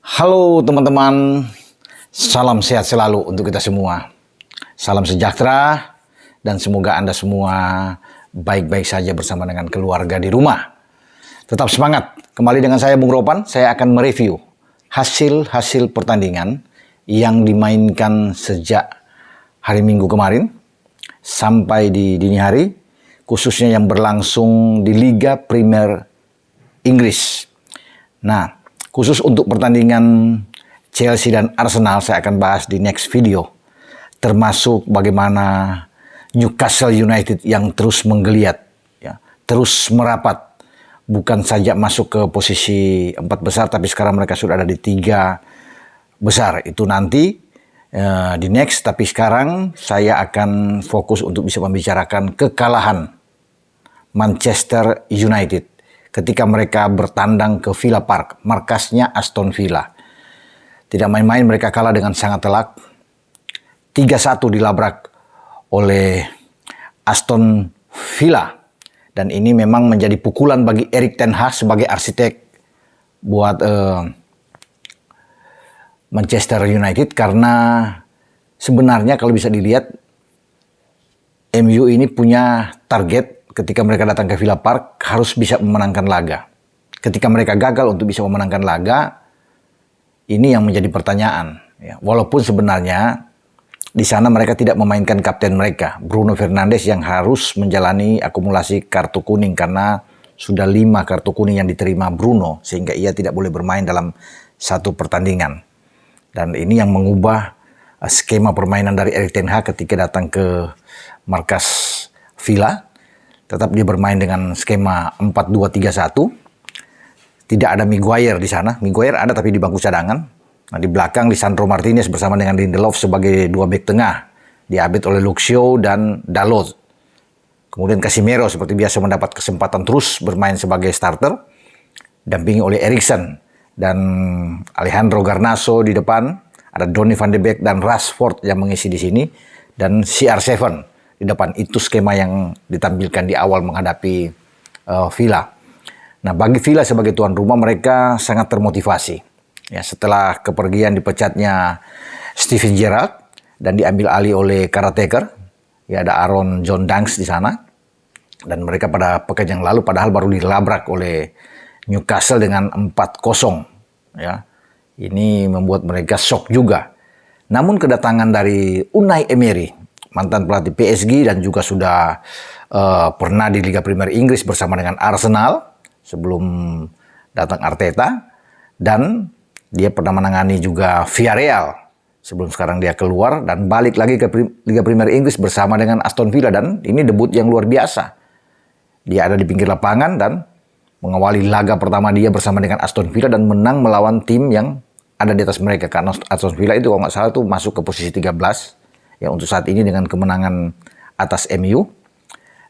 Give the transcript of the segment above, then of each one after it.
Halo teman-teman, salam sehat selalu untuk kita semua. Salam sejahtera dan semoga Anda semua baik-baik saja bersama dengan keluarga di rumah. Tetap semangat, kembali dengan saya Bung Ropan, saya akan mereview hasil-hasil pertandingan yang dimainkan sejak hari Minggu kemarin sampai di dini hari, khususnya yang berlangsung di Liga Premier Inggris. Nah, khusus untuk pertandingan Chelsea dan Arsenal saya akan bahas di next video. Termasuk bagaimana Newcastle United yang terus menggeliat, ya, terus merapat. Bukan saja masuk ke posisi 4 besar, tapi sekarang mereka sudah ada di 3 besar. Itu nanti di next, tapi sekarang saya akan fokus untuk bisa membicarakan kekalahan Manchester United ketika mereka bertandang ke Villa Park, markasnya Aston Villa. Tidak main-main, mereka kalah dengan sangat telak. 3-1 dilabrak oleh Aston Villa. Dan ini memang menjadi pukulan bagi Erik ten Hag sebagai arsitek buat Manchester United. Karena sebenarnya kalau bisa dilihat, MU ini punya target ketika mereka datang ke Villa Park harus bisa memenangkan laga. Ketika mereka gagal untuk bisa memenangkan laga, ini yang menjadi pertanyaan. Ya, walaupun sebenarnya di sana mereka tidak memainkan kapten mereka, Bruno Fernandes, yang harus menjalani akumulasi kartu kuning karena sudah 5 kartu kuning yang diterima Bruno, sehingga ia tidak boleh bermain dalam satu pertandingan. Dan ini yang mengubah skema permainan dari Erik ten Hag ketika datang ke markas Villa. Tetap dia bermain dengan skema 4-2-3-1. Tidak ada Maguire di sana. Maguire ada tapi di bangku cadangan. Nah, di belakang Lisandro Martinez bersama dengan Lindelof sebagai 2 bek tengah. Diapit oleh Luke Shaw dan Dalot. Kemudian Casemiro seperti biasa mendapat kesempatan terus bermain sebagai starter. Dampingi oleh Eriksen dan Alejandro Garnacho di depan. Ada Donny van de Beek dan Rashford yang mengisi di sini. Dan CR7 di depan. Itu skema yang ditampilkan di awal menghadapi Villa. Nah, bagi Villa sebagai tuan rumah, mereka sangat termotivasi. Ya, setelah kepergian dipecatnya Steven Gerrard dan diambil alih oleh caretaker, ya ada Aaron John Dunks di sana. Dan mereka pada pekan yang lalu padahal baru dilabrak oleh Newcastle dengan 4-0. Ya, ini membuat mereka shock juga. Namun kedatangan dari Unai Emery, mantan pelatih PSG dan juga sudah pernah di Liga Premier Inggris bersama dengan Arsenal sebelum datang Arteta, dan dia pernah menangani juga Villarreal sebelum sekarang dia keluar dan balik lagi ke Liga Premier Inggris bersama dengan Aston Villa, dan ini debut yang luar biasa. Dia ada di pinggir lapangan dan mengawali laga pertama dia bersama dengan Aston Villa dan menang melawan tim yang ada di atas mereka, karena Aston Villa itu kalau nggak salah itu masuk ke posisi 13 ya untuk saat ini dengan kemenangan atas MU,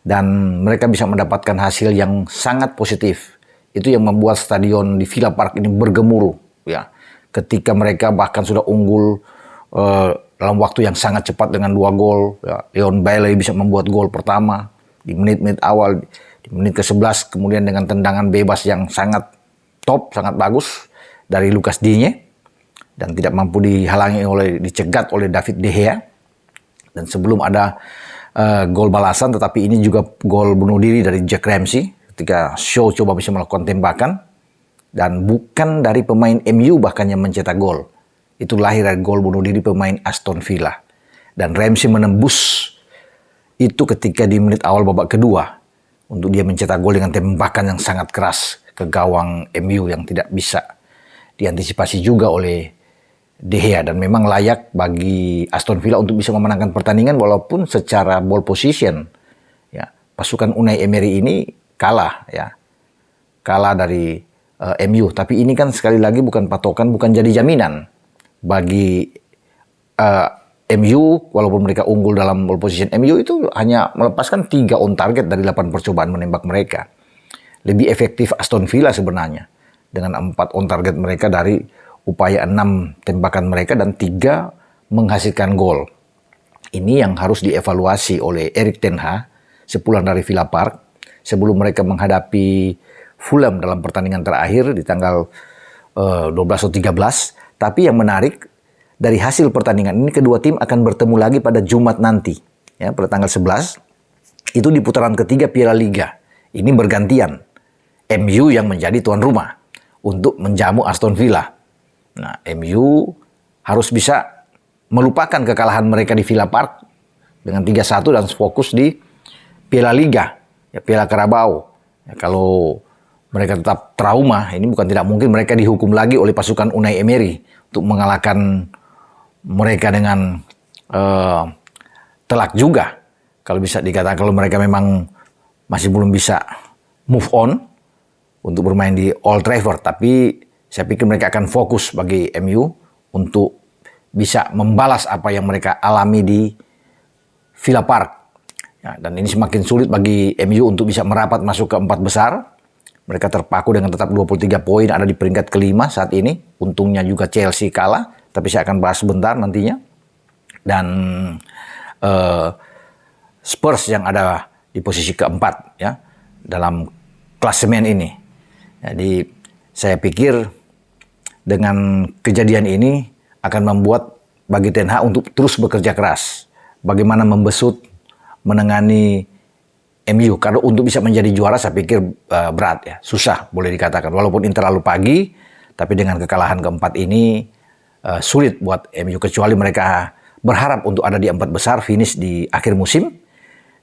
dan mereka bisa mendapatkan hasil yang sangat positif. Itu yang membuat stadion di Villa Park ini bergemuruh ya. Ketika mereka bahkan sudah unggul dalam waktu yang sangat cepat dengan 2 gol ya. Leon Bailey bisa membuat gol pertama di menit-menit awal, di menit ke-11, kemudian dengan tendangan bebas yang sangat top, sangat bagus dari Lucas Digne dan tidak mampu dicegat oleh David De Gea. Dan sebelum ada gol balasan, tetapi ini juga gol bunuh diri dari Jack Ramsey ketika Shaw coba bisa melakukan tembakan. Dan bukan dari pemain MU bahkan yang mencetak gol. Itu lahir dari gol bunuh diri pemain Aston Villa. Dan Ramsey menembus itu ketika di menit awal babak kedua. Untuk dia mencetak gol dengan tembakan yang sangat keras ke gawang MU yang tidak bisa diantisipasi juga oleh De Gea, dan memang layak bagi Aston Villa untuk bisa memenangkan pertandingan walaupun secara ball position ya pasukan Unai Emery ini kalah dari MU. Tapi ini kan sekali lagi bukan patokan, bukan jadi jaminan bagi MU. Walaupun mereka unggul dalam ball position, MU itu hanya melepaskan 3 on target dari 8 percobaan menembak mereka. Lebih efektif Aston Villa sebenarnya dengan 4 on target mereka dari upaya 6 tembakan mereka dan 3 menghasilkan gol. Ini yang harus dievaluasi oleh Erik ten Hag sepulang dari Villa Park sebelum mereka menghadapi Fulham dalam pertandingan terakhir di tanggal 12 atau 13. Tapi yang menarik dari hasil pertandingan ini, kedua tim akan bertemu lagi pada Jumat nanti, ya, pada tanggal 11. Itu di putaran ketiga Piala Liga. Ini bergantian. MU yang menjadi tuan rumah untuk menjamu Aston Villa. Nah, MU harus bisa melupakan kekalahan mereka di Villa Park dengan 3-1 dan fokus di Piala Liga, ya, Piala Carabao. Ya, kalau mereka tetap trauma, ini bukan tidak mungkin mereka dihukum lagi oleh pasukan Unai Emery untuk mengalahkan mereka dengan telak juga. Kalau bisa dikatakan, kalau mereka memang masih belum bisa move on untuk bermain di Old Trafford. Tapi saya pikir mereka akan fokus bagi MU untuk bisa membalas apa yang mereka alami di Villa Park. Ya, dan ini semakin sulit bagi MU untuk bisa merapat masuk ke 4 besar. Mereka terpaku dengan tetap 23 poin, ada di peringkat kelima saat ini. Untungnya juga Chelsea kalah, tapi saya akan bahas sebentar nantinya. Dan Spurs yang ada di posisi keempat, ya, dalam klasemen ini. Jadi saya pikir dengan kejadian ini akan membuat bagi Ten Hag untuk terus bekerja keras. Bagaimana membesut, menangani MU. Karena untuk bisa menjadi juara saya pikir berat, ya, susah boleh dikatakan. Walaupun ini terlalu pagi, tapi dengan kekalahan keempat ini sulit buat MU. Kecuali mereka berharap untuk ada di 4 besar, finish di akhir musim.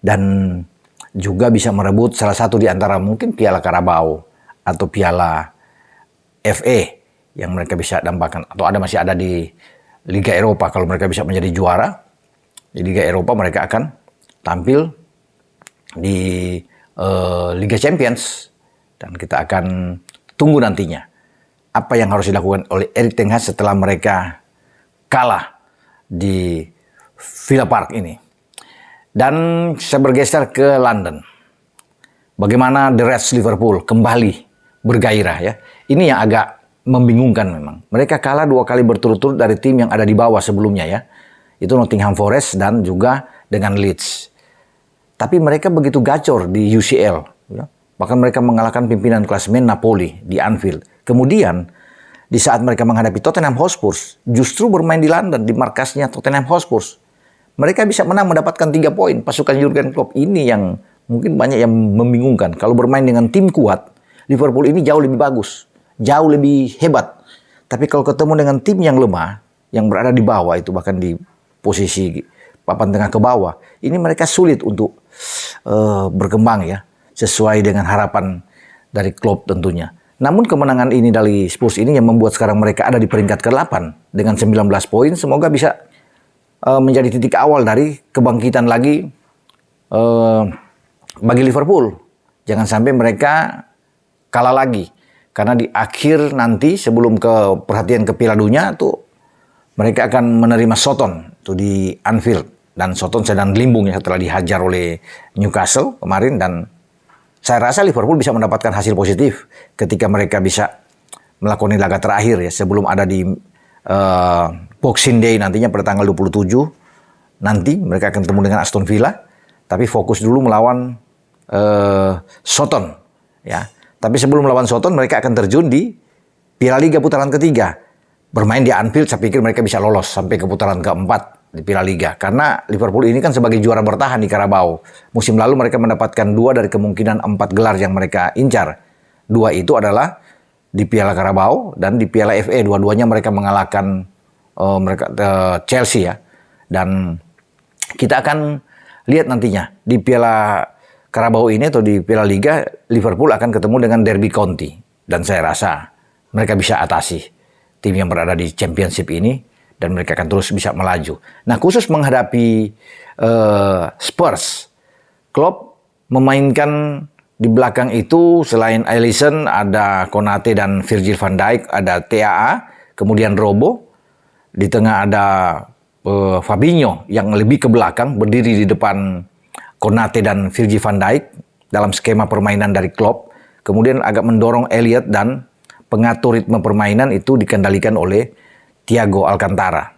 Dan juga bisa merebut salah satu di antara mungkin Piala Carabao atau Piala FA yang mereka bisa dambakan. Atau masih ada di Liga Eropa kalau mereka bisa menjadi juara. Di Liga Eropa mereka akan tampil di Liga Champions. Dan kita akan tunggu nantinya apa yang harus dilakukan oleh Erik ten Hag setelah mereka kalah di Villa Park ini. Dan saya bergeser ke London. Bagaimana The Reds Liverpool kembali bergairah, ya. Ini yang agak membingungkan memang. Mereka kalah 2 kali berturut-turut dari tim yang ada di bawah sebelumnya, ya. Itu Nottingham Forest dan juga dengan Leeds. Tapi mereka begitu gacor di UCL, ya. Bahkan mereka mengalahkan pimpinan klasemen Napoli di Anfield. Kemudian di saat mereka menghadapi Tottenham Hotspur, justru bermain di London di markasnya Tottenham Hotspur, mereka bisa menang mendapatkan 3 poin. Pasukan Jurgen Klopp ini yang mungkin banyak yang membingungkan. Kalau bermain dengan tim kuat, Liverpool ini jauh lebih bagus, jauh lebih hebat. Tapi kalau ketemu dengan tim yang lemah, yang berada di bawah itu bahkan di posisi papan tengah ke bawah, ini mereka sulit untuk berkembang, ya, sesuai dengan harapan dari Klopp tentunya. Namun kemenangan ini dari Spurs ini yang membuat sekarang mereka ada di peringkat ke-8 dengan 19 poin. Semoga bisa menjadi titik awal dari kebangkitan lagi bagi Liverpool. Jangan sampai mereka kalah lagi. Karena di akhir nanti sebelum ke perhatian ke Piala Dunia tuh mereka akan menerima Soton tuh di Anfield. Dan Soton sedang limbung, ya, setelah dihajar oleh Newcastle kemarin. Dan saya rasa Liverpool bisa mendapatkan hasil positif ketika mereka bisa melakukan laga terakhir, ya, sebelum ada di Boxing Day nantinya pada tanggal 27. Nanti mereka akan ketemu dengan Aston Villa, tapi fokus dulu melawan Soton, ya. Tapi sebelum melawan Soton mereka akan terjun di Piala Liga putaran ketiga. Bermain di Anfield, saya pikir mereka bisa lolos sampai ke putaran keempat di Piala Liga. Karena Liverpool ini kan sebagai juara bertahan di Carabao. Musim lalu mereka mendapatkan 2 dari kemungkinan 4 gelar yang mereka incar. 2 itu adalah di Piala Carabao dan di Piala FA. Dua-duanya mereka mengalahkan Chelsea, ya. Dan kita akan lihat nantinya di Piala Carabao ini atau di Piala Liga, Liverpool akan ketemu dengan Derby County. Dan saya rasa mereka bisa atasi tim yang berada di Championship ini dan mereka akan terus bisa melaju. Nah, khusus menghadapi Spurs, Klopp memainkan di belakang itu selain Alisson ada Konate dan Virgil van Dijk, ada TAA, kemudian Robo. Di tengah ada Fabinho yang lebih ke belakang, berdiri di depan Konate dan Virgil van Dijk dalam skema permainan dari Klopp. Kemudian agak mendorong Elliott dan pengatur ritme permainan itu dikendalikan oleh Thiago Alcantara.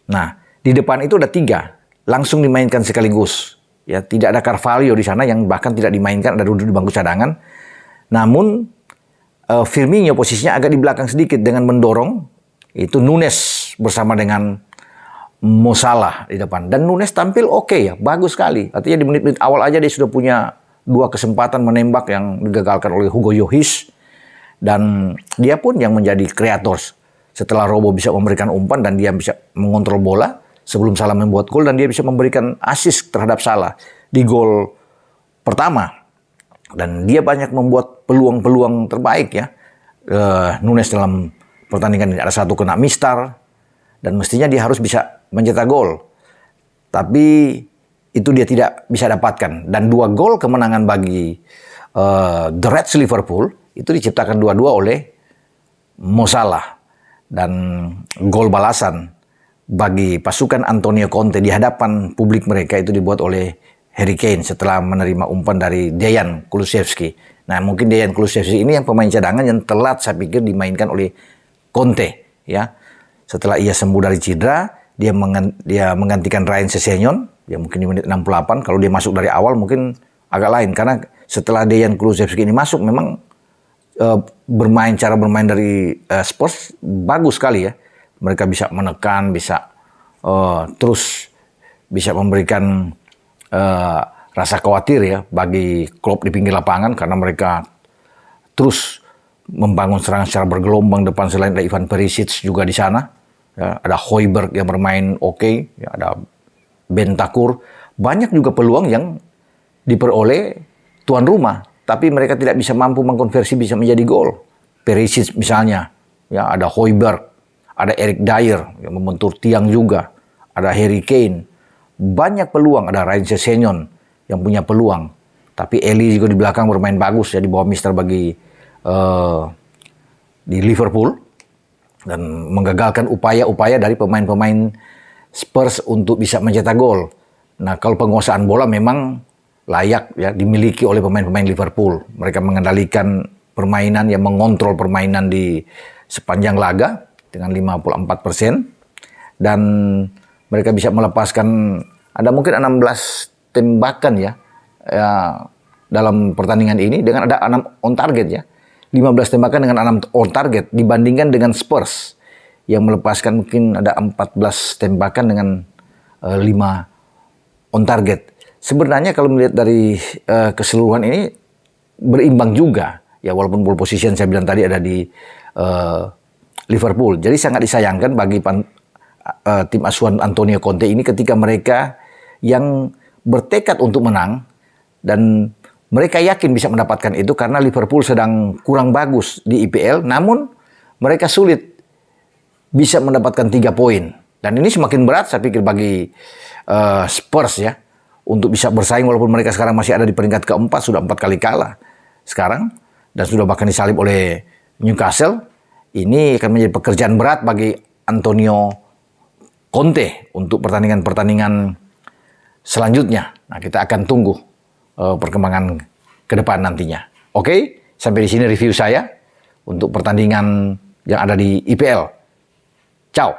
Nah, di depan itu ada 3, langsung dimainkan sekaligus. Ya, tidak ada Carvalho di sana yang bahkan tidak dimainkan, ada duduk di bangku cadangan. Namun Firmino posisinya agak di belakang sedikit dengan mendorong itu Nunes bersama dengan Mo Salah di depan. Dan Nunes tampil oke ya, bagus sekali. Artinya di menit-menit awal aja dia sudah punya 2 kesempatan menembak yang digagalkan oleh Hugo Lloris. Dan dia pun yang menjadi kreator setelah Robo bisa memberikan umpan dan dia bisa mengontrol bola sebelum Salah membuat gol, dan dia bisa memberikan assist terhadap Salah di gol pertama. Dan dia banyak membuat peluang-peluang terbaik ya. Nunes dalam pertandingan ini ada 1 kena mistar dan mestinya dia harus bisa mencetak gol. Tapi itu dia tidak bisa dapatkan. Dan 2 gol kemenangan bagi The Reds Liverpool itu diciptakan dua-dua oleh Mo Salah. Dan gol balasan bagi pasukan Antonio Conte di hadapan publik mereka itu dibuat oleh Harry Kane setelah menerima umpan dari Dejan Kulusevski. Nah, mungkin Dejan Kulusevski ini yang pemain cadangan yang telat saya pikir dimainkan oleh Conte ya. Setelah ia sembuh dari cedera, dia menggantikan Ryan Sessegnon, ya mungkin di menit 68. Kalau dia masuk dari awal mungkin agak lain, karena setelah Dejan Kulusevski ini masuk memang cara bermain dari Spurs bagus sekali ya. Mereka bisa menekan, bisa terus bisa memberikan rasa khawatir ya bagi Klopp di pinggir lapangan, karena mereka terus membangun serangan secara bergelombang depan. Selain ada Ivan Perisic juga di sana ya, ada Højbjerg yang bermain oke, ya, ada Bentancur. Banyak juga peluang yang diperoleh tuan rumah, tapi mereka tidak bisa mampu mengkonversi bisa menjadi gol. Perisic misalnya, ya ada Højbjerg, ada Eric Dier yang membentur tiang juga, ada Harry Kane. Banyak peluang, ada Ryan Sessegnon yang punya peluang. Tapi Eli juga di belakang bermain bagus ya, di bawah mister bagi di Liverpool. Dan menggagalkan upaya-upaya dari pemain-pemain Spurs untuk bisa mencetak gol. Nah, kalau penguasaan bola memang layak ya dimiliki oleh pemain-pemain Liverpool. Mereka mengendalikan permainan, yang mengontrol permainan di sepanjang laga dengan 54%. Dan mereka bisa melepaskan ada mungkin 16 tembakan ya dalam pertandingan ini dengan ada 6 on target ya. 15 tembakan dengan 6 on target dibandingkan dengan Spurs yang melepaskan mungkin ada 14 tembakan dengan 5 on target. Sebenarnya kalau melihat dari keseluruhan ini berimbang juga ya, walaupun pole position saya bilang tadi ada di Liverpool. Jadi sangat disayangkan bagi tim asuhan Antonio Conte ini ketika mereka yang bertekad untuk menang dan mereka yakin bisa mendapatkan itu karena Liverpool sedang kurang bagus di IPL, namun mereka sulit bisa mendapatkan 3 poin. Dan ini semakin berat saya pikir bagi Spurs ya untuk bisa bersaing, walaupun mereka sekarang masih ada di peringkat keempat, sudah 4 kali kalah sekarang dan sudah bahkan disalib oleh Newcastle. Ini akan menjadi pekerjaan berat bagi Antonio Conte untuk pertandingan-pertandingan selanjutnya. Nah, kita akan tunggu perkembangan ke depan nantinya. Oke, sampai di sini review saya untuk pertandingan yang ada di IPL. Ciao.